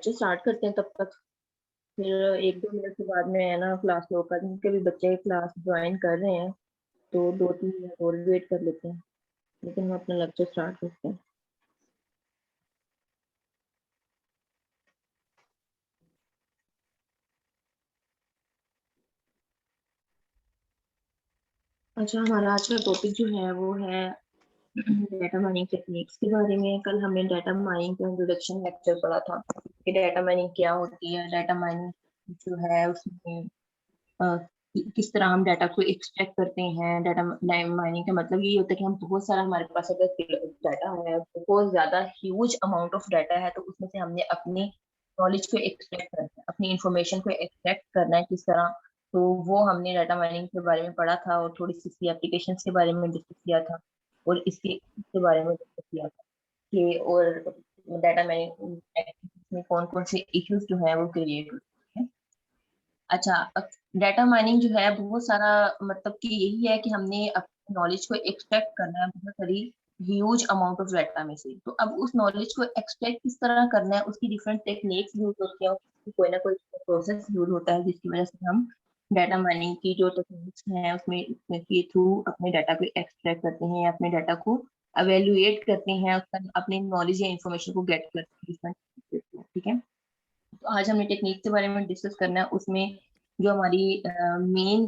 Lecture start करते हैं तब तक। फिर 1-2 मिनट के बाद में है ना क्लास लो कर, उनके भी बच्चे क्लास ज्वाइन कर रहे हैं, तो 2-3 मिनट और वेट कर लेते हैं, लेकिन हम अपना लेक्चर स्टार्ट करते हैं। अच्छा, हमारा आज का टॉपिक जो है वो है डेटा माइनिंग टेक्निक्स के बारे में। कल हमने डेटा माइनिंग का इंट्रोडक्शन लेक्चर पढ़ा था कि डेटा माइनिंग क्या होती है। डेटा माइनिंग जो है उसमें अ, किस तरह हम डाटा को एक्सट्रैक्ट करते हैं। डाटा माइनिंग का मतलब ये होता है कि हम बहुत सारा, हमारे पास अगर डाटा है, बहुत ज्यादा ह्यूज अमाउंट ऑफ डाटा है, तो उसमें से हमने अपनी नॉलेज को एक्सट्रैक्ट करना है, अपनी इंफॉर्मेशन को एक्सट्रैक्ट करना है किस तरह। तो वो हमने डाटा माइनिंग के बारे में पढ़ा था और थोड़ी सी इसकी एप्लीकेशन के बारे में डिस्कस किया था और इसके बारे में डिस्कस किया था कि और डाटा माइनिंग में कौन कौन से इश्यूज जो है वो क्रिएट होते हैं। अच्छा, डाटा माइनिंग जो है बहुत सारा, मतलब कि यही है कि हमने अपनी नॉलेज को एक्सट्रैक्ट करना है बहुत सारी ह्यूज अमाउंट ऑफ डाटा में से। तो अब उस नॉलेज को एक्सट्रैक्ट किस तरह करना है, उसकी डिफरेंट टेक्निक्स यूज होती हैं, उसकी कोई ना कोई प्रोसेस यूज होता है, जिसकी वजह से हम डाटा माइनिंग की जो टेक्निक्स हैं उसमें के थ्रू अपने डाटा को एक्सट्रैक्ट करते हैं, अपने डाटा को अवेल्युएट करते हैं, उसका अपनी नॉलेज या इंफॉर्मेशन को गेट करते हैं। ठीक है, तो आज हमने टेक्निक के बारे में डिस्कस करना है। उसमें जो हमारी मेन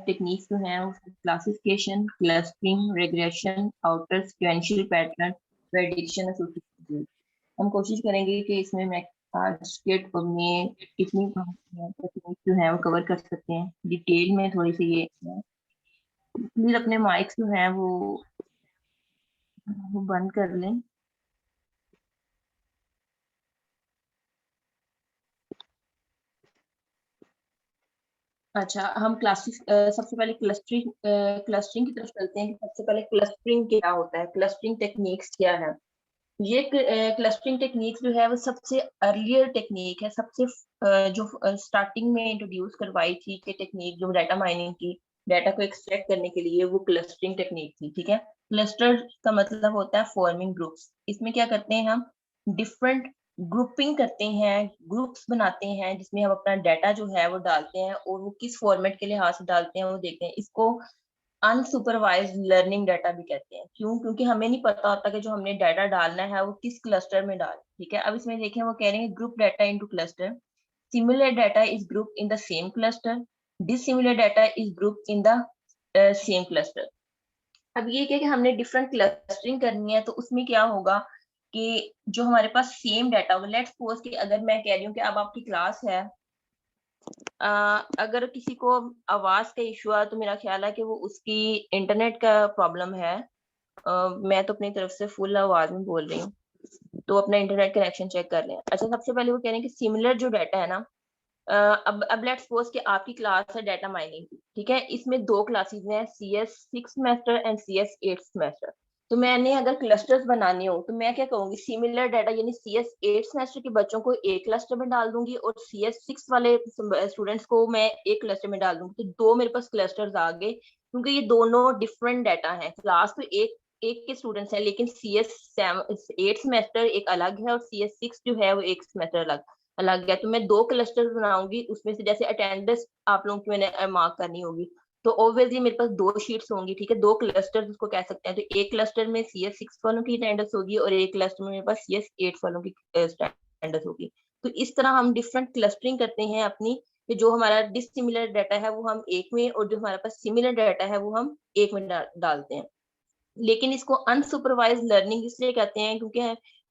टेक्निक्स जो हैं, classification, clustering, regression, outer sequential pattern, prediction, association. हम कोशिश करेंगे कि इसमें मैं आज के में इतनी टेक्निक जो है वो कवर कर सकते हैं डिटेल में। थोड़ी सी ये प्लीज अपने माइक्स जो हैं वो बंद कर लें। अच्छा, हम सबसे पहले क्लस्टरिंग की तरफ चलते हैं कि सबसे पहले क्लस्टरिंग क्या होता है, क्लस्टरिंग टेक्निक्स क्या है। ये क्लस्टरिंग टेक्निक्स जो है वो सबसे अर्लियर टेक्निक है, सबसे जो स्टार्टिंग में इंट्रोड्यूस करवाई थी कि टेक्निक जो डाटा माइनिंग की, डाटा को एक्सट्रैक्ट करने के लिए, वो क्लस्टरिंग टेक्निक थी। ठीक है, क्लस्टर का मतलब होता है फॉर्मिंग ग्रुप्स। इसमें क्या करते हैं हम, डिफरेंट ग्रुपिंग करते हैं, ग्रुप्स बनाते हैं, जिसमें हम अपना डाटा जो है वो डालते हैं और वो किस फॉर्मेट के लिहाज से डालते हैं वो देखते हैं। इसको अनसुपरवाइज्ड लर्निंग डाटा भी कहते हैं। क्यों? क्योंकि हमें नहीं पता होता कि जो हमने डाटा डालना है वो किस क्लस्टर में डाल। ठीक है, अब इसमें देखें, वो कह रहे हैं group data into cluster, similar data is group in the same cluster, dissimilar data is group in the same cluster. अब ये क्या कि हमने डिफरेंट क्लस्टरिंग करनी है, तो उसमें क्या होगा कि जो हमारे पास सेम डाटा होगा, लेट्स सपोज कि अगर मैं कह रही हूँ कि अब आपकी क्लास है, अगर किसी को आवाज का इशू है तो मेरा ख्याल है कि वो उसकी इंटरनेट का प्रॉब्लम है। मैं तो अपनी तरफ से फुल आवाज में बोल रही हूँ, तो अपना इंटरनेट कनेक्शन चेक कर लें। अच्छा, सबसे पहले वो कह रहे हैं कि सिमिलर जो डाटा है ना, अब लेट्स सपोज कि आपकी क्लास है डाटा माइनिंग की। ठीक है, इसमें दो क्लासेस हैं, CS6 semester and CS8 semester. तो मैंने अगर क्लस्टर्स बनाने हो तो मैं क्या कहूंगी, सिमिलर डाटा यानी CS8 सेमेस्टर के बच्चों को एक क्लस्टर में डाल दूंगी और CS6 वाले स्टूडेंट्स को मैं एक क्लस्टर में डाल दूंगी। तो दो मेरे पास क्लस्टर्स आ गए, क्योंकि ये दोनों डिफरेंट डाटा है। क्लास तो एक एक के स्टूडेंट्स हैं, लेकिन CS8 सेमेस्टर एक अलग है और CS6 जो है वो एक सेमेस्टर अलग अलग है। तो मैं दो क्लस्टर बनाऊंगी, उसमें से जैसे अटेंडेंस आप लोगों की मैंने मार्क करनी होगी, तो ऑब्वियसली मेरे पास दो शीट्स होंगी। ठीक है, दो क्लस्टर उसको कह सकते हैं। तो एक क्लस्टर में CS6 वालों की अटेंडेंस होगी और एक क्लस्टर में मेरे पास CS8 वालों की अटेंडेंस होगी। तो इस तरह हम डिफरेंट क्लस्टरिंग करते हैं अपनी, कि जो हमारा डिसिमिलर डाटा है वो हम एक में, और जो हमारे पास सिमिलर डाटा है वो हम एक में डालते हैं। लेकिन इसको अनसुपरवाइज लर्निंग इसलिए कहते हैं क्योंकि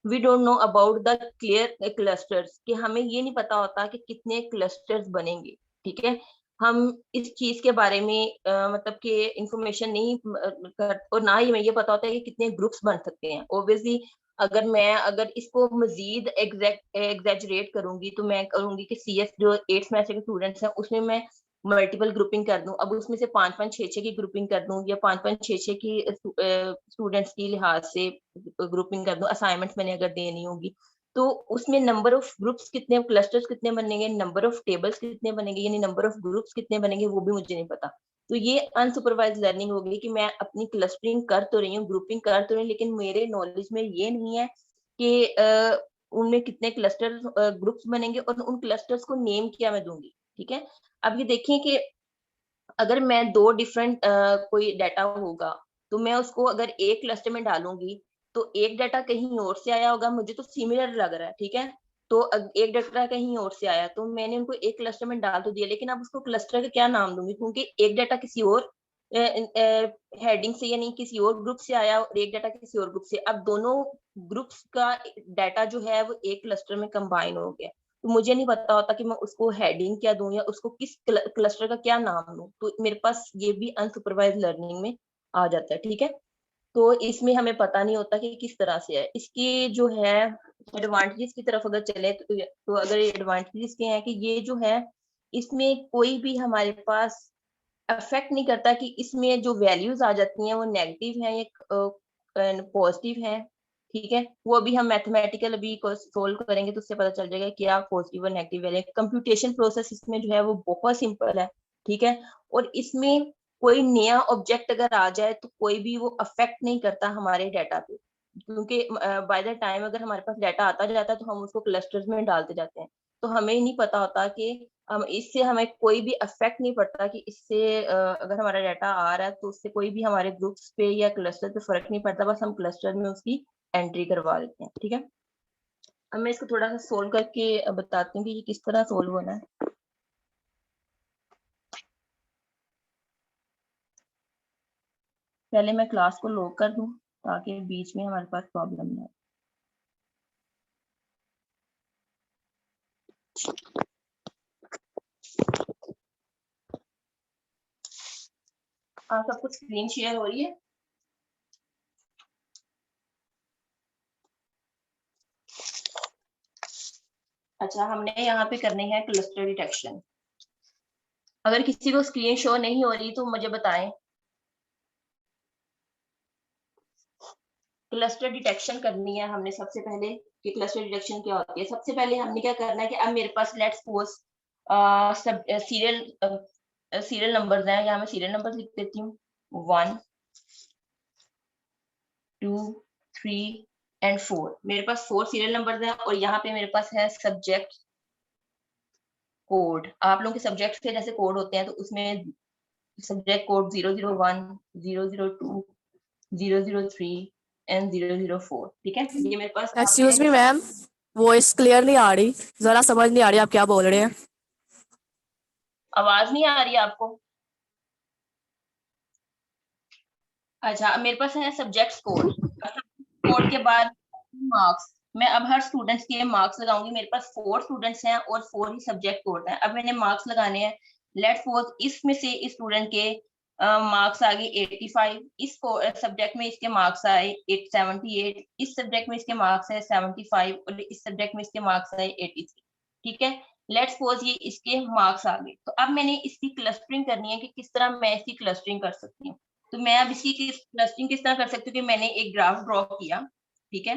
we don't know about the clear clusters, कि हमें ये नहीं पता होता कि कितने क्लस्टर्स बनेंगे। ठीक है, हम इस चीज के बारे में मतलब कि इंफॉर्मेशन नहीं कर, और ना ही हमें ये पता होता है कि कितने ग्रुप्स बन सकते हैं। ऑब्वियसली अगर इसको मजीद एग्जैजरेट करूंगी तो मैं करूंगी कि CS जो 8 सेमेस्टर के स्टूडेंट्स हैं उसमें मैं मल्टीपल ग्रुपिंग कर दूं। अब उसमें से 5-5 6-6 की ग्रुपिंग कर दूं, या 5-5 6-6 की स्टूडेंट्स की लिहाज से ग्रुपिंग कर दूं, असाइनमेंट्स मैंने अगर देनी होगी। तो उसमें नंबर ऑफ ग्रुप्स कितने, क्लस्टर्स कितने बनेंगे, नंबर ऑफ टेबल्स कितने बनेंगे, यानी नंबर ऑफ ग्रुप्स कितने बनेंगे, वो भी मुझे नहीं पता। तो ये अनसुपरवाइज लर्निंग होगी कि मैं अपनी क्लस्टरिंग कर तो रही हूँ, ग्रुपिंग कर तो रही हूँ, लेकिन मेरे नॉलेज में ये नहीं है कि उनमें कितने क्लस्टर ग्रुप्स बनेंगे और उन क्लस्टर्स को नेम क्या मैं दूंगी, ठीक है। अब ये देखिए कि अगर मैं दो डिफरेंट कोई डाटा होगा, तो मैं उसको अगर एक क्लस्टर में डालूंगी, तो एक डाटा कहीं और से आया होगा, मुझे तो सिमिलर लग रहा है, ठीक है। तो एक डाटा कहीं और से आया, तो मैंने उनको एक क्लस्टर में डाल तो दिया, लेकिन अब उसको क्लस्टर का क्या नाम दूंगी, क्योंकि एक डाटा किसी और हेडिंग से यानी किसी और ग्रुप से आया और एक डाटा किसी और ग्रुप से, अब दोनों ग्रुप्स का डाटा जो है वो एक क्लस्टर में कंबाइन हो गया। तो मुझे नहीं पता होता कि मैं उसको हेडिंग क्या दूं या उसको किस क्लस्टर का क्या नाम दूं, तो मेरे पास ये भी अनसुपरवाइज लर्निंग में आ जाता है, ठीक है। तो इसमें हमें पता नहीं होता कि किस तरह से है। इसकी जो है एडवांटेजेस की तरफ अगर चले, तो अगर एडवांटेजेस के हैं कि ये जो है, इसमें कोई भी हमारे पास अफेक्ट नहीं करता कि इसमें जो वैल्यूज आ जाती हैं वो नेगेटिव हैं या पॉजिटिव हैं, ठीक है। वो अभी हम मैथमेटिकल अभी सोल्व करेंगे तो उससे पता चल जाएगा क्या पॉजिटिव और नेगेटिव वैल्यू। कंप्यूटेशन प्रोसेस इसमें जो है वो बहुत सिंपल है, ठीक है। और इसमें कोई नया ऑब्जेक्ट अगर आ जाए तो कोई भी वो अफेक्ट नहीं करता हमारे डाटा पे, क्योंकि बाय द टाइम अगर हमारे पास डाटा आता जाता है तो हम उसको क्लस्टर्स में डालते जाते हैं। तो हमें नहीं पता होता कि हम इससे हमें कोई भी अफेक्ट नहीं पड़ता कि इससे अगर हमारा डाटा आ रहा है तो उससे कोई भी हमारे ग्रुप्स पे या क्लस्टर पे फर्क नहीं पड़ता, बस हम क्लस्टर में उसकी एंट्री करवा देते हैं, ठीक है। अब मैं इसको थोड़ा सा सोल्व करके बताती हूँ कि ये किस तरह सोल्व होना है। पहले मैं क्लास को लॉक कर दूं ताकि बीच में हमारे पास प्रॉब्लम ना हो। हाँ, सब कुछ स्क्रीन शेयर हो रही है। अच्छा, हमने यहाँ पे करने हैं क्लस्टर डिटेक्शन। अगर किसी को स्क्रीन शो नहीं हो रही तो मुझे बताएं। क्लस्टर डिटेक्शन करनी है हमने सबसे पहले कि क्लस्टर डिटेक्शन क्या होती है। सबसे पहले हमने क्या करना है कि अब मेरे पास लेट्स सपोज सब सीरियल नंबर्स हैं, यहाँ मैं सीरियल नंबर लिख देती हूँ 1 2 3 एंड 4। मेरे पास 4 सीरियल नंबर्स हैं और यहाँ पे मेरे पास है सब्जेक्ट कोड। आप लोगों के सब्जेक्ट के जैसे कोड होते हैं तो उसमें सब्जेक्ट कोड 001 002 003 एंड 004, ठीक है। ये मेरे पास एक्सक्यूज आपके मी मैम, वॉइस क्लियर नहीं आ रही, जरा समझ नहीं आ रही आप क्या बोल रहे हैं। आवाज नहीं आ रही है आपको? अच्छा, मेरे पास है सब्जेक्ट कोड। कोड के बाद मार्क्स। मैं अब हर स्टूडेंट्स के मार्क्स लगाऊंगी। मेरे पास 4 स्टूडेंट्स हैं और 4 ही सब्जेक्ट कोड हैं। अब मैंने मार्क्स लगाने हैं। लेट्स सपोज इसमें से इस स्टूडेंट के मार्क्स आ गए 85, इस सब्जेक्ट में इसके मार्क्स आए 78, इस सब्जेक्ट में इसके मार्क्स है 75 और इस सब्जेक्ट में इसके मार्क्स आए 83, ठीक है। लेट्स सपोज ये इसके मार्क्स आ गए, तो अब मैंने इसकी क्लस्टरिंग करनी है कि किस तरह मैं इसकी क्लस्टरिंग कर सकती हूँ। तो मैं अब इसकी क्लस्टरिंग किस तरह कर सकती हूँ कि मैंने एक ग्राफ ड्रॉ किया, ठीक है।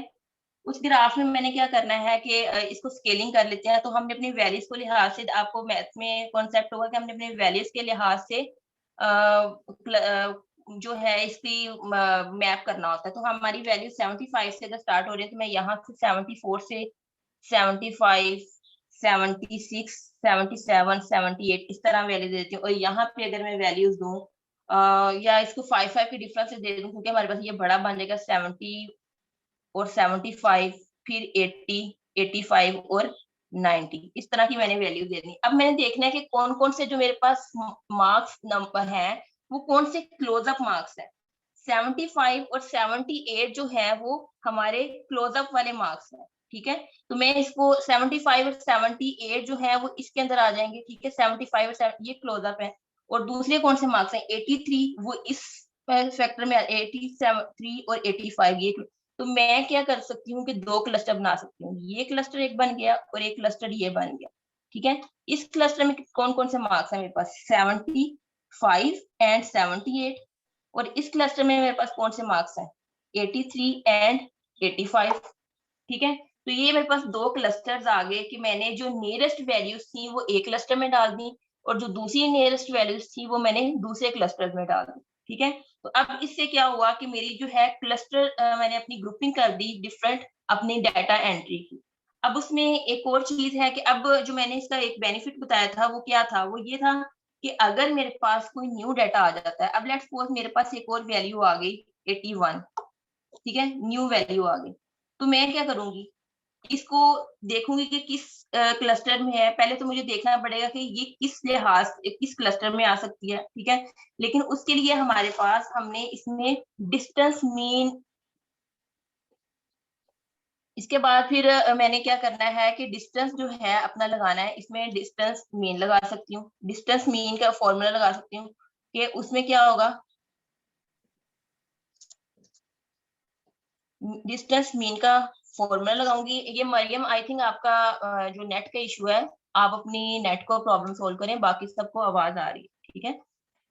उस ग्राफ में मैंने क्या करना है कि इसको स्केलिंग कर लेते हैं। तो हमने अपनी वैल्यूज को लिहाज से, आपको मैथ में कॉन्सेप्ट होगा कि हमने अपने वैल्यूज के लिहाज से जो है इसकी मैप करना होता है। तो हमारी वैल्यू 75 से अगर स्टार्ट हो रही है तो मैं यहाँ से 74 से 75 76 77 78 इस तरह वैल्यू देती हूँ। और यहाँ पे अगर मैं वैल्यूज दूं या इसको 5 के डिफरेंस से दे दूं, क्योंकि हमारे पास ये बड़ा बन जाएगा 70 और 75, फिर 80 85 और 90, इस तरह की मैंने वैल्यू दे दी। अब मैंने देखना है कि कौन कौन से जो मेरे पास मार्क्स नंबर हैं वो कौन से क्लोजअप मार्क्स हैं। 75 और 78 जो है वो हमारे क्लोजअप वाले मार्क्स हैं, ठीक है। तो मैं इसको 75 और 78 जो है वो इसके अंदर आ जाएंगे, ठीक है। 75 और 7 ये क्लोजअप है। और दूसरे कौन से मार्क्स हैं 83, वो इस फैक्टर में 83 और 85 ये। तो मैं क्या कर सकती हूँ कि दो क्लस्टर बना सकती हूँ। ये क्लस्टर एक बन गया और एक क्लस्टर ये बन गया, ठीक है। इस क्लस्टर में कौन कौन से मार्क्स है मेरे पास 75 एंड 78। और इस क्लस्टर में मेरे पास कौन से मार्क्स हैं 83 एंड 85, ठीक है। तो ये मेरे पास दो क्लस्टर्स आ गए कि मैंने जो नियरेस्ट वैल्यूज थी वो एक क्लस्टर में डाल दी और जो दूसरी नियरेस्ट वैल्यूज थी वो मैंने दूसरे क्लस्टर में डाल दी, ठीक है। तो अब इससे क्या हुआ कि मेरी जो है क्लस्टर मैंने अपनी ग्रुपिंग कर दी डिफरेंट अपनी डाटा एंट्री की। अब उसमें एक और चीज है कि अब जो मैंने इसका एक बेनिफिट बताया था वो क्या था, वो ये था कि अगर मेरे पास कोई न्यू डाटा आ जाता है, अब लेट्स सपोज मेरे पास एक और वैल्यू आ गई 81, ठीक है, न्यू वैल्यू आ गई, तो मैं क्या करूंगी, इसको देखूंगी कि किस क्लस्टर में है। पहले तो मुझे देखना पड़ेगा कि ये किस लिहाज किस क्लस्टर में आ सकती है, ठीक है। लेकिन उसके लिए हमारे पास हमने इसमें डिस्टेंस मीन, इसके बाद फिर मैंने क्या करना है कि डिस्टेंस जो है अपना लगाना है, इसमें डिस्टेंस मीन लगा सकती हूँ, डिस्टेंस मीन का फॉर्मूला लगा सकती हूँ कि उसमें क्या होगा, डिस्टेंस मीन का फॉर्मूला लगाऊंगी। ये मरियम आई थिंक आपका जो नेट का इशू है, आप अपनी नेट को प्रॉब्लम सोल्व करें, बाकी सबको आवाज आ रही है, ठीक है।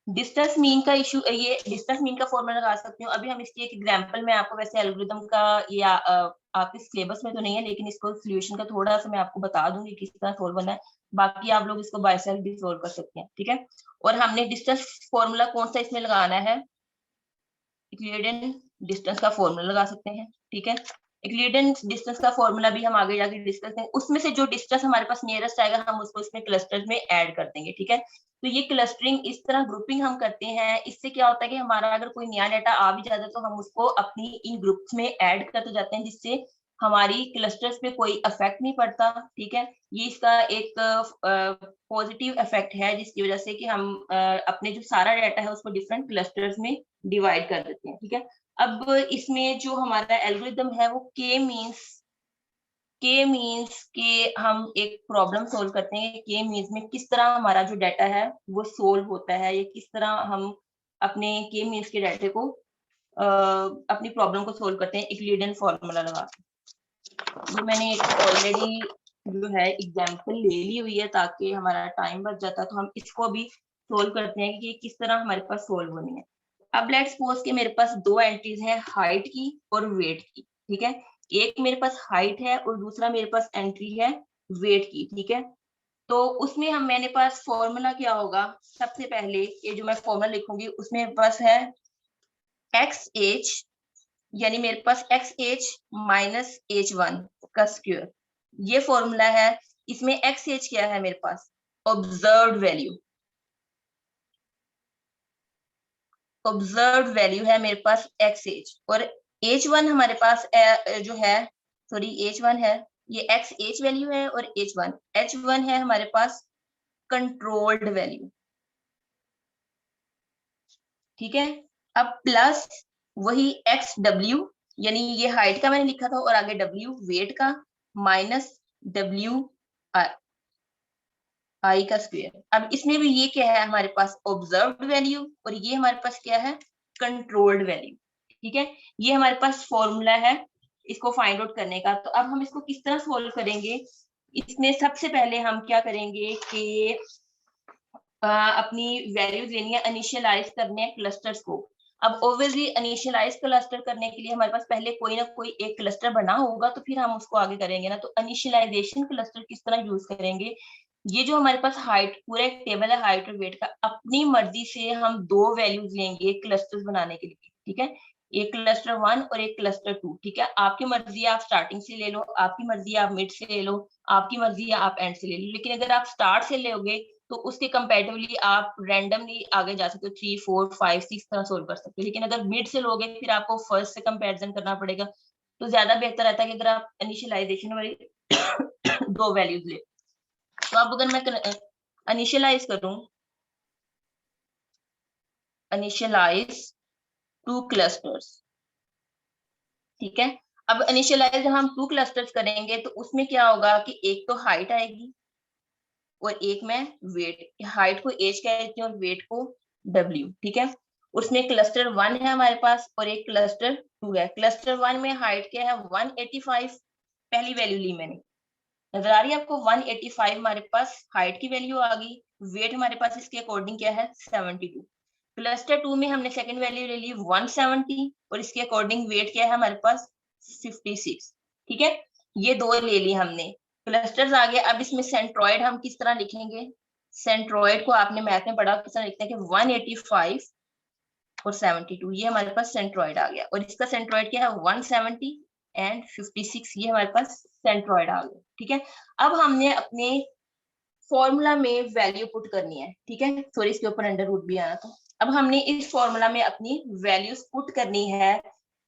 डिस्टेंस मीन का इशू, ये डिस्टेंस मीन का फॉर्मूला लगा सकती हूँ। अभी हम इसकी एक एग्जांपल में आपको, वैसे एल्गोरिथम का ये आपके सिलेबस में तो नहीं है, लेकिन इसको सोल्यूशन का थोड़ा सा मैं आपको बता दूंगी किस तरह सोल्व करना है, बाकी आप लोग इसको बाय सेल्फ भी सोल्व कर सकते हैं, ठीक है। और हमने डिस्टेंस फॉर्मूला कौन सा इसमें लगाना है, यूक्लिडियन डिस्टेंस का फॉर्मूला लगा सकते हैं, ठीक है। यूक्लिडियन डिस्टेंस का फॉर्मूला भी हम आगे जाके डिस्कस करेंगे, उसमें से जो डिस्टेंस हमारे पास नियरेस्ट आएगा हम उसको इसमें क्लस्टर में ऐड कर देंगे, ठीक है। तो ये क्लस्टरिंग, इस तरह ग्रुपिंग हम करते हैं, इससे क्या होता है कि हमारा अगर कोई नया डाटा आ भी जाता है तो हम उसको अपनी इन ग्रुप्स में ऐड करते जाते हैं, जिससे हमारी क्लस्टर्स पे कोई इफेक्ट नहीं पड़ता, ठीक है। ये इसका एक पॉजिटिव इफेक्ट है, जिसकी वजह से कि हम अपने जो सारा डाटा है उसको डिफरेंट क्लस्टर्स में डिवाइड कर देते हैं, ठीक है। अब इसमें जो हमारा एल्गोरिदम है वो के मीन्स के हम एक प्रॉब्लम सोल्व करते हैं, के मीन्स में किस तरह हमारा जो डाटा है वो सोल्व होता है, या किस तरह हम अपने के मीन्स के डाटे को अपनी प्रॉब्लम को सोल्व करते हैं यूक्लिडियन फॉर्मूला लगा के। ये मैंने ऑलरेडी जो है एग्जांपल ले ली हुई है, ताकि हमारा टाइम बच जाता है, तो हम इसको अभी सोल्व करते हैं कि किस तरह हमारे पास सोल्व होनी है। अब लेट्स सपोज कि मेरे पास दो एंट्रीज हैं, हाइट की और वेट की, ठीक है। एक मेरे पास हाइट है और दूसरा मेरे पास एंट्री है वेट की, ठीक है। तो उसमें हम मैंने पास फॉर्मूला क्या होगा, सबसे पहले ये जो मैं फॉर्मूला लिखूंगी उसमें बस है एक्स एच, यानी मेरे पास X H minus H one का स्क्वायर, ये फॉर्मूला है। इसमें एक्स एच क्या है मेरे पास, ऑब्जर्व्ड वैल्यू, ऑब्जर्व्ड वैल्यू है मेरे पास एक्स एच, और एच वन हमारे पास जो है, सॉरी एच वन है, ये एक्स एच वैल्यू है, और एच वन है हमारे पास कंट्रोल्ड वैल्यू, ठीक है। अब प्लस वही एक्स डब्ल्यू, यानी ये हाइट का मैंने लिखा था, और आगे डब्ल्यू वेट का, माइनस डब्ल्यू आई का स्क्वायर। अब इसमें भी ये क्या है हमारे पास, ऑब्जर्व्ड वैल्यू, और ये हमारे पास क्या है, कंट्रोल्ड वैल्यू, ठीक है। ये हमारे पास फॉर्मूला है इसको फाइंड आउट करने का। तो अब हम इसको किस तरह सोल्व करेंगे, इसमें सबसे पहले हम क्या करेंगे कि अपनी वैल्यूज लेनी है, इनिशियलाइज करने हैं क्लस्टर्स को। अब ओब्वियसली इनिशियलाइज क्लस्टर करने के लिए हमारे पास पहले कोई ना कोई एक क्लस्टर बना होगा, तो फिर हम उसको आगे करेंगे ना। तो इनिशियलाइजेशन क्लस्टर किस तरह यूज करेंगे, ये जो हमारे पास हाइट, पूरा एक टेबल है हाइट और वेट का, अपनी मर्जी से हम दो वैल्यूज लेंगे क्लस्टर्स बनाने के लिए, ठीक है। एक क्लस्टर 1 और एक क्लस्टर 2, ठीक है। आपकी मर्जी है आप स्टार्टिंग से ले लो, आपकी मर्जी है आप मिड से ले लो, आपकी मर्जी है आप एंड से ले लो। लेकिन अगर आप स्टार्ट से लोगे तो उसके कंपेरेटिवली आप रैंडमली आगे जा सकते हो, 3 4 5 6 तरह सोल्व कर सकते हो। लेकिन अगर मिड से लोगे फिर आपको फर्स्ट से कंपैरिजन करना पड़ेगा, तो ज्यादा बेहतर रहता है कि अगर आप इनिशियलाइजेशन वाली दो वैल्यूज ले। तो अब अगर मैं इनिशियलाइज करूं, इनिशियलाइज टू क्लस्टर्स, ठीक है। अब इनिशियलाइज हम टू क्लस्टर्स करेंगे तो उसमें क्या होगा कि एक तो हाइट आएगी और एक में वेट, हाइट को एच कहते हैं और वेट को डब्ल्यू, ठीक है। उसमें क्लस्टर 1 है हमारे पास और एक क्लस्टर 2 है। क्लस्टर 1 में हाइट क्या है 185, पहली वैल्यू ली मैंने, नजर आ रही है आपको, 185 हमारे पास हाइट की वैल्यू आ गई। वेट हमारे पास इसके अकॉर्डिंग क्या है 72। क्लस्टर 2 में हमने सेकंड वैल्यू ले ली 170 और इसके अकॉर्डिंग वेट क्या है हमारे पास 56, ठीक है। ये दो ले ली हमने, क्लस्टर्स आ गए। अब इसमें सेंट्रॉइड हम किस तरह लिखेंगे, सेंट्रॉइड को आपने मैथ में पढ़ा किस तरह लिखते हैं कि 185 और 72, ये हमारे पास सेंट्रॉइड आ गया। और इसका सेंट्रॉइड क्या है 170 एंड 56, ये हमारे पास सेंट्रॉइड आ गया। ठीक है, अब हमने अपने फॉर्मूला में वैल्यू पुट करनी है। ठीक है, सॉरी इसके ऊपर अंडर रूट भी आना था। अब हमने इस फॉर्मूला में अपनी वैल्यूज पुट करनी है।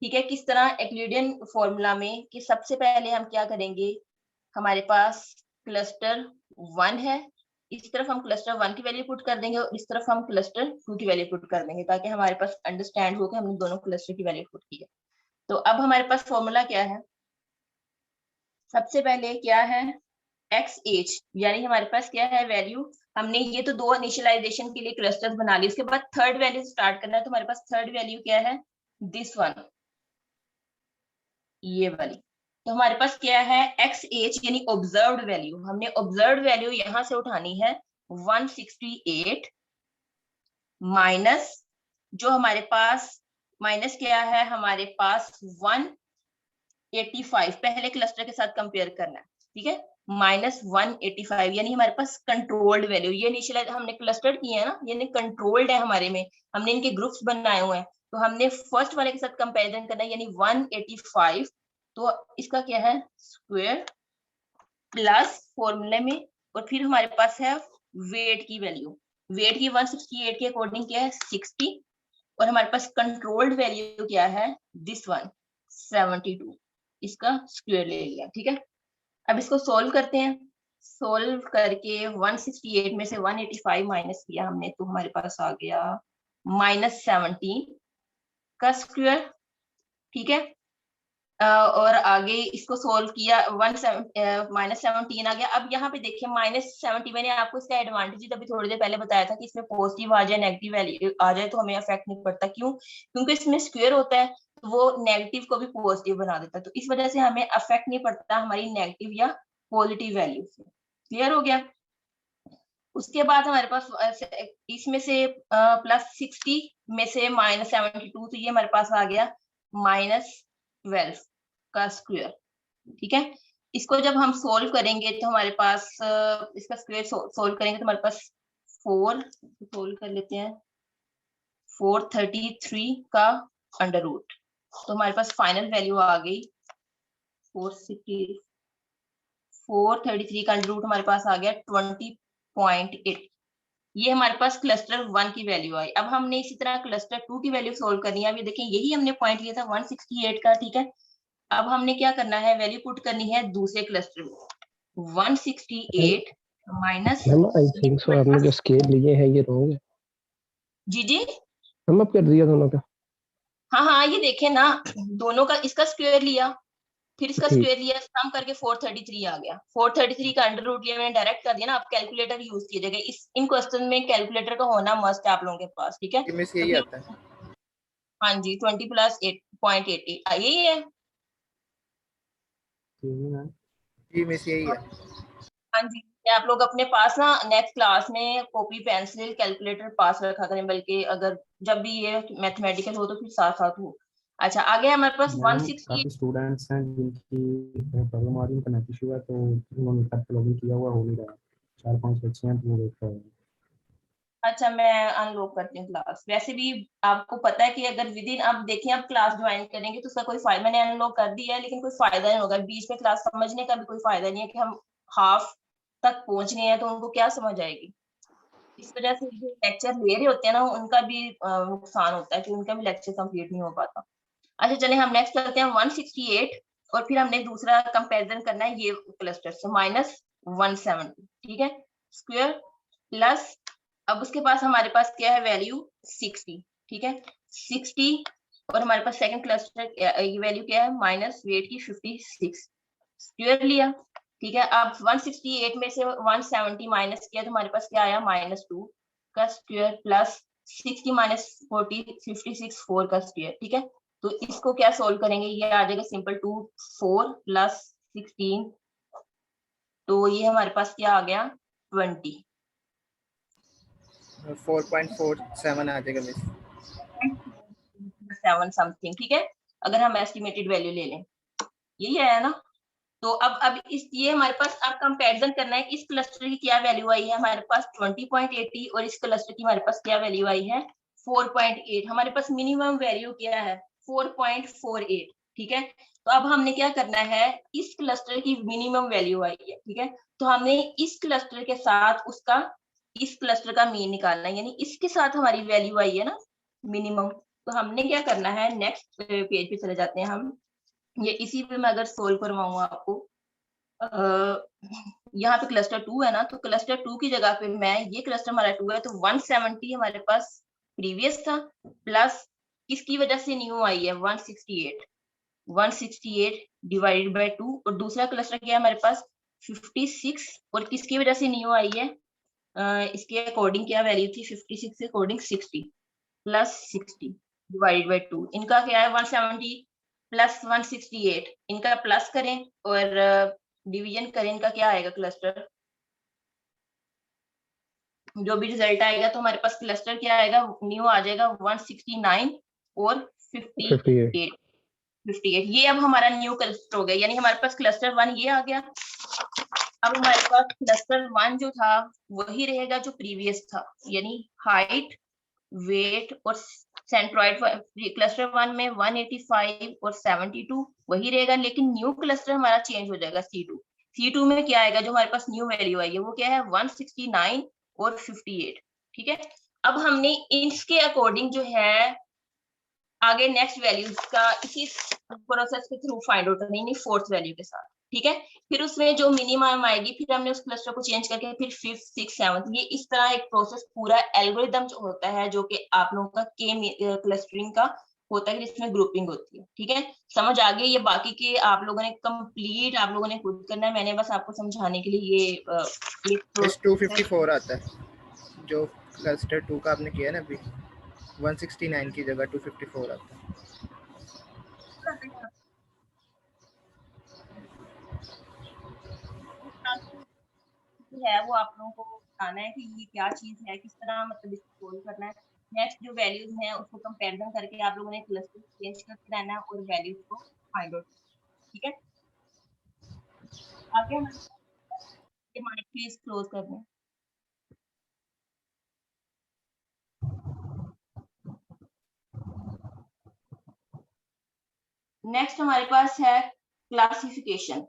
ठीक है, किस तरह, यूक्लिडियन फॉर्मूला में, कि सबसे पहले हम क्या करेंगे, हमारे पास क्लस्टर 1 है, इस तरफ हम क्लस्टर 1 की वैल्यू पुट कर देंगे और इस तरफ हम क्लस्टर 2 की वैल्यू पुट कर देंगे, ताकि हमारे पास अंडरस्टैंड हो कि हमने दोनों क्लस्टर की वैल्यू पुट की है। तो अब हमारे पास फॉर्मूला क्या है, सबसे पहले क्या है, एक्स एच, यानी हमारे पास क्या है वैल्यू, हमने ये तो दो इनिशियलाइजेशन के लिए क्लस्टर्स बना ली, उसके बाद थर्ड वैल्यू स्टार्ट करना है, तो हमारे पास थर्ड वैल्यू क्या है, दिस वन, ये वाली। तो हमारे पास क्या है, एक्स एच यानी ऑब्जर्व्ड वैल्यू, हमने ऑब्जर्व्ड वैल्यू यहां से उठानी है 168 माइनस, जो हमारे पास माइनस क्या है, हमारे पास 185 पहले क्लस्टर के साथ कंपेयर करना है। ठीक है, माइनस 185 यानी हमारे पास कंट्रोल्ड वैल्यू, ये इनिशियलाइज हमने क्लस्टर किए हैं ना, ये कंट्रोल्ड है हमारे में, हमने इनके ग्रुप्स बनाए हुए हैं, तो हमने फर्स्ट वाले के साथ कंपैरिजन करना है, यानी 185, तो इसका क्या है स्क्वायर प्लस फॉर्मूले में, और फिर हमारे पास है वेट की वैल्यू, वेट की 168 के अकॉर्डिंग क्या है 60, और हमारे पास कंट्रोल्ड वैल्यू क्या है दिस वन 72, इसका स्क्वायर ले लिया। ठीक है, अब इसको सोल्व करते हैं, सोल्व करके 168 में से 185 माइनस किया हमने, तो हमारे पास आ गया -17 का स्क्वायर। ठीक है, और आगे इसको सोल्व किया -17 आ गया। अब यहाँ पे देखिए -70, मैंने आपको इसका एडवांटेज अभी थोड़ी देर पहले बताया था कि इसमें पॉजिटिव आ जाए नेगेटिव वैल्यू आ जाए तो हमें अफेक्ट नहीं पड़ता, क्यों, क्योंकि इसमें स्क्वायर होता है, तो वो नेगेटिव को भी पॉजिटिव बना देता है, तो इस वजह से हमें अफेक्ट नहीं पड़ता हमारी नेगेटिव या पॉजिटिव वैल्यू से। क्लियर हो गया। उसके बाद हमारे पास इसमें से +60 में से -72, तो ये हमारे पास आ गया -12 का स्क्वायर। ठीक है, इसको जब हम सोल्व करेंगे तो हमारे पास इसका स्क्वायर सोल्व करेंगे तो हमारे पास 4 सोल्व कर लेते हैं, 433 का अंडर रूट, तो हमारे पास फाइनल वैल्यू आ गई 433 का अंडर रूट हमारे पास आ गया 20.8। ये हमारे पास क्लस्टर 1 की वैल्यू आई। अब हमने इसी तरह क्लस्टर 2 की वैल्यू सोल्व करनी है। अभी देखें यही हमने पॉइंट लिया था 168 का। ठीक है, अब हमने क्या करना है, वैल्यू पुट करनी है दूसरे क्लस्टर में, 168 minus, ma'am I think so आपने जो स्केल लिए हैं ये रॉन्ग है। जी जी हम अब कर दिया दोनों का। हाँ हाँ, ये देखें ना, दोनों का, इसका स्क्वायर लिया फिर इसका ठीक। स्क्वायर लिया, सम करके 433 आ गया, 433 का अंडर रूट लिया, मैंने डायरेक्ट कर दिया ना। आप कैलकुलेटर यूज कीजिएगा, इन क्वेश्चन में कैलकुलेटर का होना मस्ट है आप लोगों के पास। ठीक है, मिस यही आता है। हाँ जी, 20 + 8.88 यही है। जी मिस यही है। हाँ जी, आप लोग अपने पास ना नेक्स्ट क्लास में कॉपी पेंसिल कैलकुलेटर पास रखा करें, बल्कि अगर जब भी ये मैथमेटिकल हो तो फिर साथ साथ हो। अच्छा, आगे हमारे पास 168। काफी स्टूडेंट्स हैं जिनकी प्रॉब्लम आ रही है, उनका नेट इशू है, तो उन्होंने तब लॉगिन किया हुआ हो नहीं रहा, 4-5 बच्चे हैं तो वो देख रहे हैं। अच्छा, मैं अनलॉक करती हूँ क्लास। वैसे भी आपको पता है कि अगर विद इन, आप देखें आप क्लास ज्वाइन करेंगे तो उसका कोई फायदा, मैंने अनलॉक कर दिया है लेकिन कोई फायदा नहीं होगा, बीच में क्लास समझने का भी कोई फायदा नहीं है कि हम हाफ तक पहुंच गए हैं तो उनको क्या समझ आएगी। इस वजह से जो लेक्चर ले रहे होते हैं ना, उनका भी नुकसान होता है कि उनका भी लेक्चर कंप्लीट नहीं हो पाता। अच्छा चले, हम नेक्स्ट करते हैं 168, और फिर हमने दूसरा कंपैरिजन करना है ये क्लस्टर से, -170। ठीक है, स्क्वायर प्लस, अब उसके पास हमारे पास क्या है वैल्यू 60। ठीक है, 60, और हमारे पास सेकंड क्लस्टर ये वैल्यू क्या है, माइनस वेट की 56, स्क्वायर लिया। ठीक है, अब 168 में से 170 माइनस किया तो हमारे पास क्या आया, -2 का स्क्वायर प्लस 60 - 40 56 4 का स्क्वायर। ठीक है, तो इसको क्या सोल्व करेंगे, ये आ जाएगा सिंपल 2 4 + 16, तो ये हमारे पास क्या आ गया 20, 4.47 आ जाएगा मिस। 7 समथिंग। ठीक है, अगर हम एस्टिमेटेड वैल्यू ले लें, यही है ना। तो अब इस ये हमारे पास अब कंपैरिजन करना है, इस क्लस्टर की क्या वैल्यू आई है हमारे पास 20.80, और इस क्लस्टर की हमारे पास क्या वैल्यू आई है 4.8। हमारे पास मिनिमम वैल्यू क्या है 4.48। ठीक है। तो अब हमने क्या करना है, इस क्लस्टर की मिनिमम वैल्यू आई है, ठीक है, तो हमने इस क्लस्टर के साथ उसका इस क्लस्टर का मीन निकालना है, यानी इसके साथ हमारी वैल्यू आई है ना मिनिमम। तो हमने क्या करना है, नेक्स्ट पेज पे चले जाते हैं हम। ये इसी पे मैं अगर सोल्व करवाऊंगा आपको, यहाँ पे क्लस्टर 2 है ना, तो क्लस्टर 2 की जगह पे मैं, ये क्लस्टर हमारा 2 है, तो 170 हमारे पास प्रीवियस था, प्लस किसकी वजह से न्यू आई है 168 डिवाइडेड बाय 2, और दूसरा क्लस्टर क्या है हमारे पास 56, और किसकी वजह से न्यू आई है, इसके अकॉर्डिंग क्या वैल्यू थी 56 के अकॉर्डिंग 60 प्लस 60 डिवाइडेड बाय 2, इनका क्या है 170 प्लस 168, इनका प्लस करें और डिवीजन करें, इनका क्या आएगा क्लस्टर, जो भी रिजल्ट आएगा तो हमारे पास क्लस्टर क्या आएगा, न्यू आ जाएगा 169 और 58 ये अब हमारा न्यू क्लस्टर हो गया, यानी हमारे पास क्लस्टर 1 ये आ गया। अब हमारे पास क्लस्टर 1 जो था वही रहेगा जो प्रीवियस था, यानी हाइट, वेट और सेंट्रॉइड। क्लस्टर 1 में 185 और 72 वही रहेगा, लेकिन न्यू क्लस्टर हमारा चेंज हो जाएगा C2 में क्या आएगा, जो हमारे पास न्यू वैल्यू आई है वो क्या है 169 और 58, ठीक है। अब हमने इसके अकॉर्डिंग जो है आगे नेक्स्ट वैल्यूज का इसी प्रोसेस के थ्रू फाइंड आउट करनी, फोर्थ वैल्यू के साथ, ठीक है। फिर उसमें जो मिनिमम आएगी, फिर हमने उस क्लस्टर को चेंज करके फिर 5th 6th 7th, ये इस तरह एक प्रोसेस पूरा एल्गोरिदम जो होता है, जो कि आप लोगों का के क्लस्टरिंग का होता है, जिसमें ग्रुपिंग होती है, ठीक है। समझ आ गई, ये बाकी के आप लोगों ने कंप्लीट आप लोगों ने खुद करना है, मैंने बस आपको समझाने के लिए ये 254 आता है जो क्लस्टर 2 का आपने किया ना अभी, 169 की जगह 254 आता है। है वो आप लोगों को बताना है कि ये क्या चीज है, किस तरह मतलब इसको सोल्व करना है। नेक्स्ट जो वैल्यूज हैं उसको कंपैरिजन करके आप लोगों ने क्लस्टर चेंज करते रहना है और वैल्यूज को फाइंड आउट, ठीक है। आगे हमारे माइक प्लीज क्लोज कर दें। नेक्स्ट हमारे पास है क्लासिफिकेशन।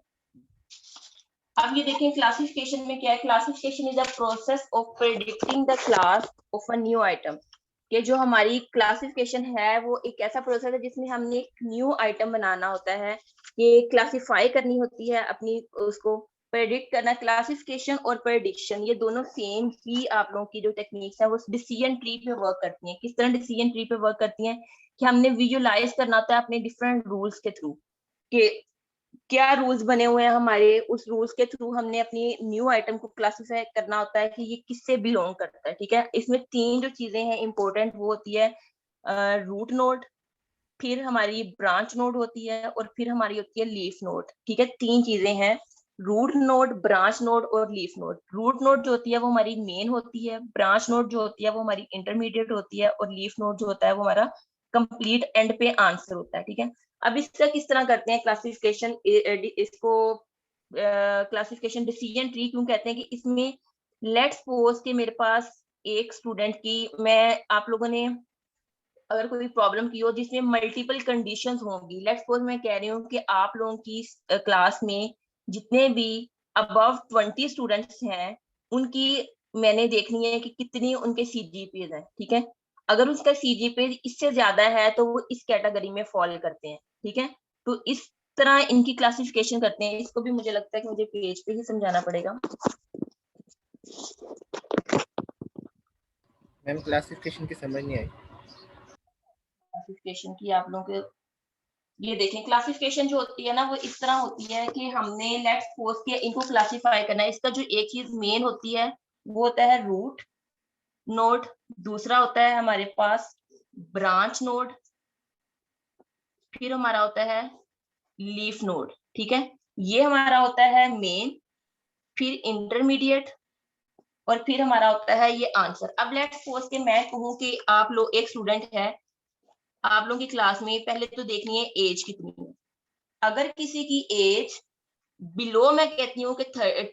अब ये देखें क्लासिफिकेशन में क्या है, classification is a process of predicting the class of a new item. कि जो हमारी क्लासिफिकेशन है वो एक ऐसा प्रोसेस है जिसमें हमने एक न्यू आइटम बनाना होता है, ये क्लासिफाई करनी होती है अपनी, उसको प्रेडिक्ट करना। क्लासिफिकेशन और प्रेडिक्शन ये दोनों सेम ही आप लोगों की जो टेक्निक्स है वो डिसीजन ट्री पे वर्क करती हैं। किस तरह डिसीजन ट्री पे वर्क करती हैं कि हमने विजुलाइज करना होता है अपने डिफरेंट रूल्स के थ्रू, कि क्या रूल्स बने हुए हैं हमारे, उस रूल्स के थ्रू हमने अपनी न्यू आइटम को क्लासिफाई करना होता है कि ये किससे बिलोंग करता है, ठीक है। इसमें 3 जो चीजें हैं इंपॉर्टेंट, वो होती है रूट नोड, फिर हमारी ब्रांच नोड होती है, और फिर हमारी होती है लीफ नोड, ठीक है। 3 चीजें हैं, रूट नोड, ब्रांच नोड और लीफ नोड। रूट नोड जो होती है वो हमारी मेन होती है, ब्रांच नोड जो होती है वो हमारी इंटरमीडिएट होती है, और लीफ नोड जो होता है वो हमारा कंप्लीट एंड पे आंसर होता है, ठीक है। अब इसका किस तरह करते हैं क्लासिफिकेशन, इसको क्लासिफिकेशन डिसीजन ट्री क्यों कहते हैं, कि इसमें लेट्स सपोज कि मेरे पास एक स्टूडेंट की, मैं आप लोगों ने अगर कोई प्रॉब्लम की हो जिसमें मल्टीपल कंडीशंस होंगी, लेट्स सपोज मैं कह रही हूँ कि आप लोगों की क्लास में जितने भी अबव 20 स्टूडेंट्स हैं उनकी मैंने देखनी है कि कितनी उनके CGPA है, ठीक है। अगर उसका CGPA इससे ज्यादा है तो वो इस कैटेगरी में फॉल करते हैं, ठीक है। तो इस तरह इनकी क्लासिफिकेशन करते हैं। इसको भी मुझे लगता है कि मुझे पेज पे ही समझाना पड़ेगा। मैम क्लासिफिकेशन की समझ नहीं आई। क्लासिफिकेशन की आप लोगों के ये देखें, क्लासिफिकेशन जो होती है ना वो इस तरह होती है कि हमने लेट्स सपोज के इनको क्लासिफाई करना है। इसका जो एक चीज मेन होती है वो होता है रूट नोड, दूसरा होता है हमारे पास ब्रांच नोड, फिर हमारा होता है लीफ नोड, ठीक है। ये हमारा होता है मेन, फिर इंटरमीडिएट, और फिर हमारा होता है ये आंसर। अब लेट्स सपोज के मैं कहूँ कि आप लोग एक स्टूडेंट है, आप लोगों की क्लास में पहले तो देखनी है एज कितनी है। अगर किसी की एज बिलो, मैं कहती हूँ कि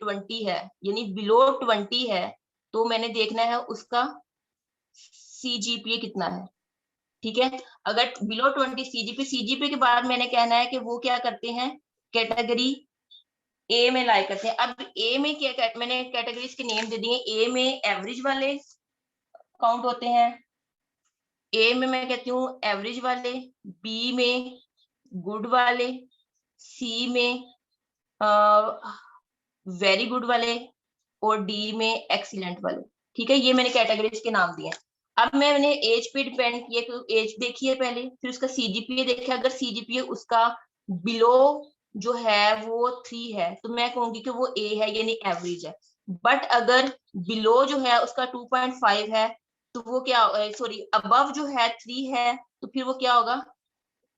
20 है, यानी बिलो 20 है, तो मैंने देखना है उसका CGPA कितना है। ठीक है। अगर बिलो 20 सीजीपी के बाद मैंने कहना है कि वो क्या करते हैं, कैटेगरी ए में लाई करते हैं। अब ए में क्या, मैंने कैटेगरीज के नेम दे दिए। ए में एवरेज वाले काउंट होते हैं, ए में मैं कहती हूँ एवरेज वाले, बी में गुड वाले, सी में वेरी गुड वाले, और डी में एक्सीलेंट वाले। ठीक है, ये मैंने कैटेगरीज के नाम दिए। अब मैंने एज पे डिपेंड किया कि एज देखिए पहले, फिर उसका सीजीपीए देखा। अगर सीजीपीए उसका बिलो जो है वो 3 है तो मैं कहूंगी कि वो ए है, यानी एवरेज है। बट अगर बिलो जो है उसका 2.5 है तो वो क्या, सॉरी अबव जो है 3 है तो फिर वो क्या होगा,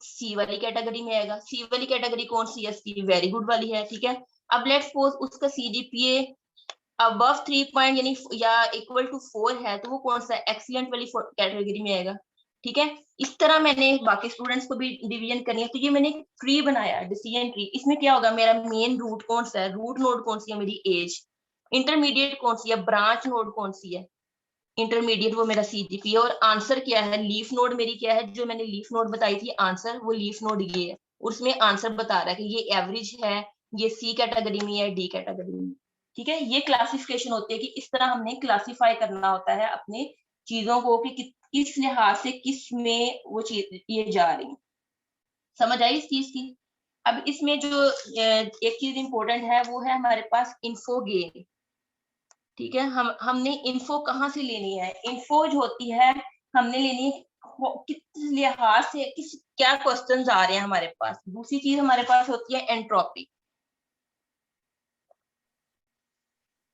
सी वाली कैटेगरी में आएगा। सी वाली कैटेगरी कौन सी है, सी वेरी गुड वाली है। ठीक है। अब लेट्स सपोज उसका सीजीपीए अबव 3 पॉइंट यानी या इक्वल टू 4 है तो वो कौन सा एक्सीलेंट वाली कैटेगरी में आएगा। ठीक है। इस तरह मैंने बाकी स्टूडेंट्स को भी डिवीजन करनी है। तो ये मैंने ट्री बनाया, डिसीजन ट्री। इसमें क्या होगा, मेरा मेन रूट कौन सा है, रूट नोड कौन सी है मेरी एज, इंटरमीडिएट कौन सी है, ब्रांच नोड कौन सी है, इंटरमीडिएट वो मेरा सीजीपी है, और आंसर क्या है, लीफ नोड मेरी क्या है, जो मैंने लीफ नोड बताई थी आंसर, वो लीफ नोड ये है। उसमें आंसर बता रहा है कि ये एवरेज है, ये सी कैटेगरी में है, डी कैटेगरी में। ठीक है। ये क्लासिफिकेशन होती है कि इस तरह हमने क्लासिफाई करना होता है अपने चीजों को कि किस लिहाज से किस में वो चीज ये जा रही है। समझ आई इस चीज की। अब इसमें जो एक चीज इंपॉर्टेंट है वो है हमारे पास इन्फो गेन। ठीक है। हमने इन्फो कहाँ से लेनी है, इन्फो जो होती है हमने लेनी है किस लिहाज से, किस क्या क्वेश्चंस आ रहे हैं हमारे पास। दूसरी चीज हमारे पास होती है एंट्रोपी।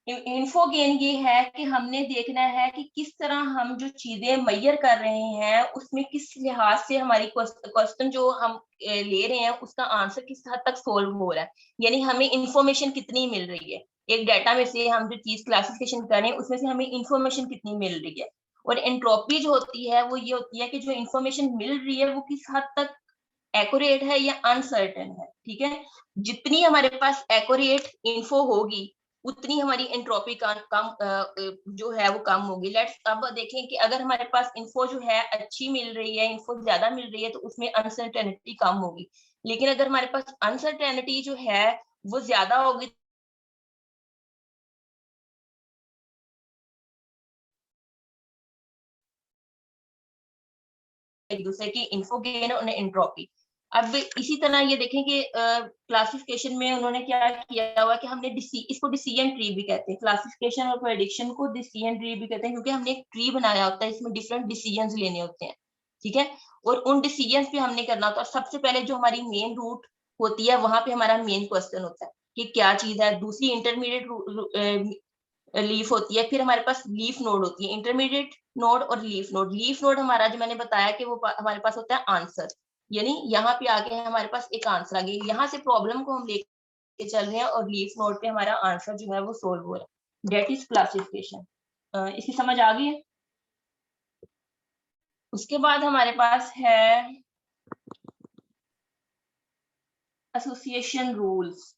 इन्फो गेन ये है कि हमने देखना है कि किस तरह हम जो चीजें मैयर कर रहे हैं उसमें किस लिहाज से हमारी क्वेश्चन जो हम ले रहे हैं उसका आंसर किस हद तक सोल्व हो रहा है, यानी हमें इंफॉर्मेशन कितनी मिल रही है। एक डाटा में से हम जो चीज क्लासिफिकेशन कर रहे हैं उसमें से हमें इंफॉर्मेशन कितनी मिल रही है। और एंट्रोपी जो होती है वो ये होती है कि जो इंफॉर्मेशन मिल रही है वो किस हद तक एक्यूरेट है या अनसर्टेन है। ठीक है। जितनी हमारे पास एक्यूरेट इंफो होगी उतनी हमारी एंट्रोपी का कम जो है वो कम होगी। लेट्स अब देखें कि अगर हमारे पास इंफो जो है अच्छी मिल रही है, इंफो ज्यादा मिल रही है तो उसमें अनसर्टेनिटी कम होगी। लेकिन अगर हमारे पास अनसर्टेनिटी जो है वो ज्यादा होगी एक दूसरे की इन्फो गेन और एंट्रोपी। अब इसी तरह ये देखें कि क्लासिफिकेशन में उन्होंने क्या किया हुआ कि हमने इसको डिसीजन ट्री भी कहते हैं, क्लासिफिकेशन और प्रेडिक्शन को डिसीजन ट्री भी कहते हैं, क्योंकि हमने एक ट्री बनाया होता है, इसमें डिफरेंट डिसीजंस लेने होते हैं। ठीक है। और उन डिसीजंस पे हमने करना होता है। सबसे पहले जो हमारी मेन रूट होती है वहां पे हमारा मेन क्वेश्चन होता है कि क्या चीज है। दूसरी इंटरमीडिएट लीफ होती है, फिर हमारे पास लीफ नोड होती है, इंटरमीडिएट नोड और लीफ नोड। लीफ नोड हमारा जो मैंने बताया कि वो हमारे पास होता है आंसर, यानी यहाँ पे आके हमारे पास एक आंसर आ गया, यहाँ से प्रॉब्लम को हम लेके चल रहे हैं और लीफ नोड पे हमारा आंसर जो है वो सोल्व हो रहा है। That is classification. इसकी समझ आ गई है। उसके बाद हमारे पास है एसोसिएशन रूल्स।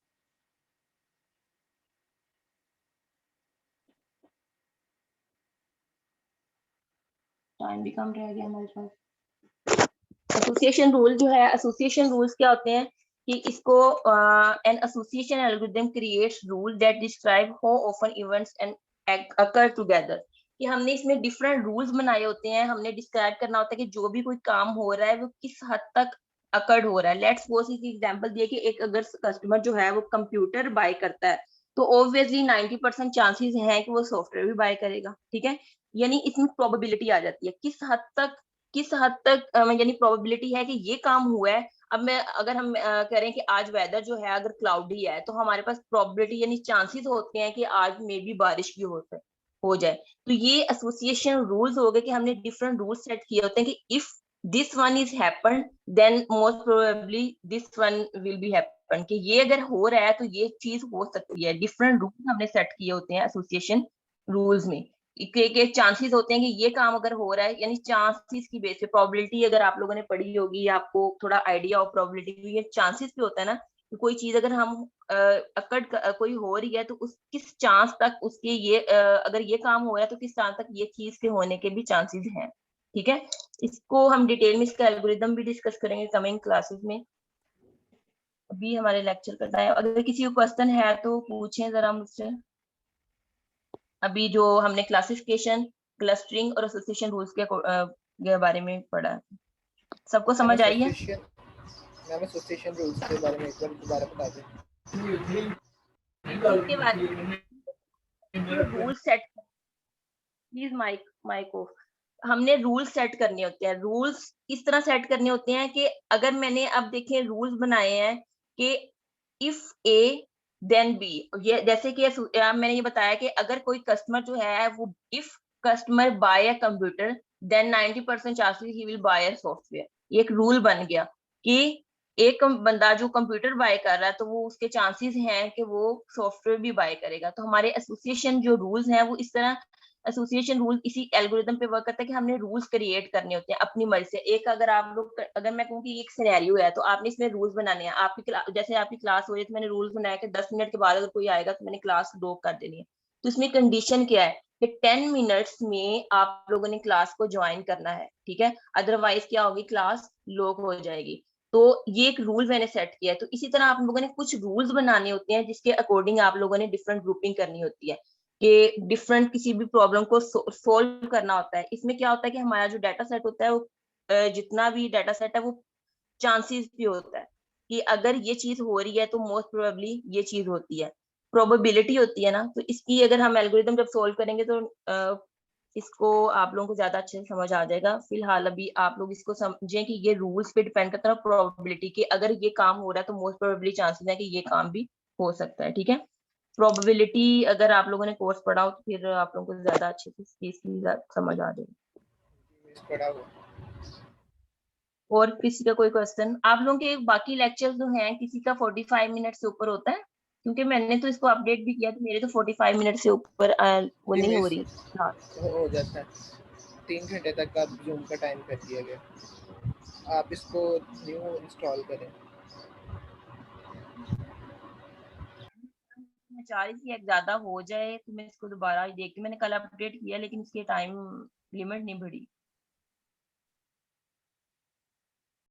टाइम भी कम रह गया हमारे पास। एसोसिएशन रूल जो है, एसोसिएशन रूल्स क्या होते हैं कि इसको an association algorithm creates rule that describe how often events and occur together. कि हमने इसमें डिफरेंट रूल्स बनाए होते हैं, हमने डिस्क्राइब करना होता है कि जो भी कोई काम हो रहा है वो किस हद तक अकर्ड हो रहा है। लेट्स सपोज इस एग्जांपल दिए कि एक अगर कस्टमर जो है वो कंप्यूटर बाय करता है तो ऑब्वियसली 90% चांसेस हैं कि वो सॉफ्टवेयर भी बाय करेगा। ठीक है। यानी इसमें प्रोबेबिलिटी आ जाती है किस हद तक यानी प्रोबेबिलिटी है कि ये काम हुआ है। अब मैं अगर हम कह रहे हैं कि आज वेदर जो है अगर क्लाउडी है तो हमारे पास प्रोबेबिलिटी यानी चांसेस होते हैं कि आज मे बी बारिश भी हो जाए। तो ये एसोसिएशन रूल्स हो गए कि हमने डिफरेंट रूल्स सेट किए होते हैं कि if this one is happen then most probably this one will be happen, कि ये अगर हो रहा है तो ये चीज हो सकती है। डिफरेंट रूल्स हमने सेट किए होते हैं एसोसिएशन रूल्स में के चांसेस होते हैं कि ये काम अगर हो रहा है, यानी चांसेस की बेस पे प्रोबेबिलिटी अगर आप लोगों ने पढ़ी होगी आपको थोड़ा आइडिया ऑफ प्रोबेबिलिटी, ये चांसेस भी होता है ना कि कोई चीज अगर हम कोई हो रही है तो उस किस चांस तक उसके ये अगर ये काम हो रहा है तो किस चांस तक ये चीज के होने के भी चांसेस हैं। ठीक है, इसको हम डिटेल में इसका एल्गोरिदम भी डिस्कस करेंगे कमिंग क्लासेस में। अभी हमारे लेक्चर का टाइम, अगर किसी को क्वेश्चन है तो पूछें जरा मुझसे। अभी जो हमने क्लासिफिकेशन, क्लस्टरिंग और एसोसिएशन रूल्स के बारे में पढ़ा है, सबको समझ आई है? मैम एसोसिएशन रूल्स के बारे में एक बार दोबारा बता दें। इसके बारे में rule set, please mic off. हमने रूल सेट करने होते हैं। रूल्स इस तरह सेट करने होते हैं कि अगर मैंने अब देखें रूल्स बनाए हैं कि इफ ए देन बी, ये जैसे कि मैंने ये बताया कि अगर कोई कस्टमर जो है वो if customer buy a computer then 90% chances he will buy a software. ये एक रूल बन गया कि एक बंदा जो कंप्यूटर बाय कर रहा है तो वो उसके चांसेस हैं कि वो सॉफ्टवेयर भी बाय करेगा। तो हमारे एसोसिएशन जो रूल्स हैं वो इस तरह, एसोसिएशन रूल इसी एल्गोरिदम पे वर्क करता है कि हमने रूल्स क्रिएट करने होते हैं अपनी मर्जी से। एक अगर आप लोग, अगर मैं कहूँ कि एक सिनेरियो है तो आपने इसमें रूल्स बनाने हैं। आपकी जैसे आपकी क्लास हो रही है तो मैंने रूल्स बनाया कि 10 मिनट के बाद अगर कोई आएगा तो मैंने क्लास ड्रॉप कर देनी है। तो इसमें कंडीशन क्या है कि 10 मिनट्स में आप लोगों ने क्लास को ज्वाइन करना है, ठीक है, अदरवाइज क्या होगी, क्लास लॉक हो जाएगी। तो ये एक रूल मैंने सेट किया है। तो इसी तरह आप लोगों ने कुछ रूल्स बनाने होते हैं जिसके अकॉर्डिंग आप लोगों ने डिफरेंट ग्रुपिंग करनी होती है कि डिफरेंट किसी भी प्रॉब्लम को सोल्व करना होता है। इसमें क्या होता है कि हमारा जो डाटा सेट होता है वो जितना भी डाटा सेट है वो चांसेस भी होता है कि अगर ये चीज हो रही है तो मोस्ट प्रोबेबली ये चीज होती है, प्रोबेबिलिटी होती है ना। तो इसकी अगर हम एल्गोरिदम जब सोल्व करेंगे तो इसको आप लोगों को ज्यादा अच्छे से समझ आ जाएगा। फिलहाल अभी आप लोग इसको समझें कि ये रूल्स पे डिपेंड करता है प्रोबेबिलिटी कि अगर ये काम हो रहा है तो मोस्ट प्रोबेबली चांसेस है कि ये काम भी हो सकता है, ठीक है। प्रोबेबिलिटी अगर आप लोगों ने कोर्स पढ़ा हो तो फिर आप लोगों को ज्यादा अच्छे से इसकी समझ आ जाएगी। पढ़ा हुआ। और किसी का कोई क्वेश्चन? आप लोगों के बाकी लेक्चर्स जो हैं किसी का 45 मिनट से ऊपर होता है? क्योंकि मैंने तो इसको अपडेट भी किया तो मेरे तो 45 मिनट से ऊपर वो नहीं हो रही। हाँ, हो जाता है। 3 घंटे तक का जूम का टाइम कर दिया गया। आप इसको न्यू इंस्टॉल करें। मैं चाह रही थी एक ज्यादा हो जाए तो मैं इसको दोबारा देखती। मैंने कल अपडेट किया लेकिन इसके टाइम लिमिट नहीं बढ़ी।